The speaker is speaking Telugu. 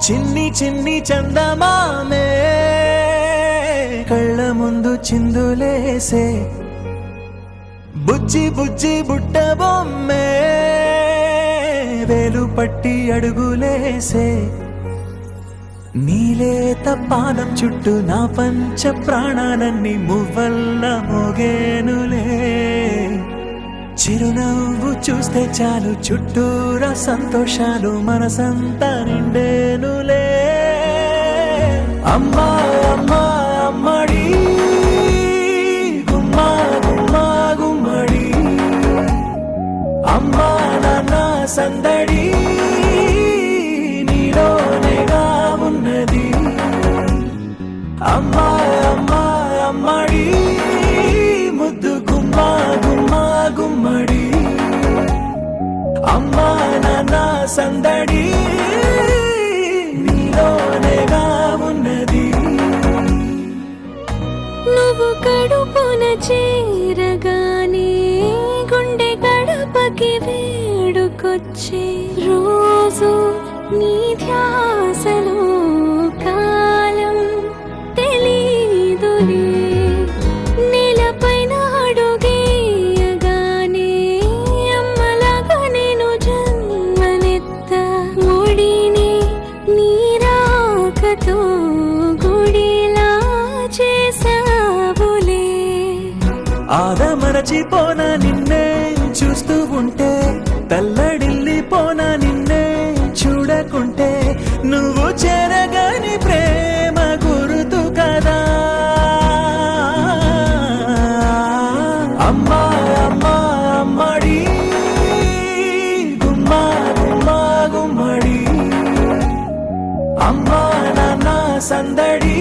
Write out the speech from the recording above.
చిన్ని చిన్ని చందమామే కళ్ళ ముందు చిందులేసే బుజ్జి బుజ్జి బుట్ట బొమ్మే వేలు పట్టి అడుగులేసే నీలేత పాదం చుట్టూ నా పంచ ప్రాణాలన్నీ మువ్వల్ల మోగేనులే చిరునవ్వు చూస్తే చాలు చుట్టూరా సంతోషాలు మనసంతా నిండేనులే అమ్మా అమ్మా అమ్మడి గుమ్మా గుమ్మా గుమ్మడి అమ్మా నాన్న సందడి నీలోనేగా ఉన్నది అమ్మా అమ్మా అమ్మడి ముద్దు గుమ్మా గుమ్మా గుమ్మడి అమ్మా నాన్న సందడి నీలోనేగా ఉన్నది నువ్వు కడుపున చేరగానే గుండె గడపకి వేడుకొచ్చే రోజు నీ ధ్యాసలో కాలం తెలీదులే నేలపైన అడుగేయగానే అమ్మలాగా నేను జన్మనెత్త ఒడిని నీ రాకతో గుడిలా చేసావులే ఆదమరచిపోనా నిన్నే చూస్తూ ఉంటే తల్లడిల్లిపోనా నిన్నే చూడకుంటే నువ్వు చెరగని ప్రేమ గురుతు కదా అమ్మా అమ్మా అమ్మడి గుమ్మా గుమ్మా గుమ్మడి అమ్మా నాన్న సందడి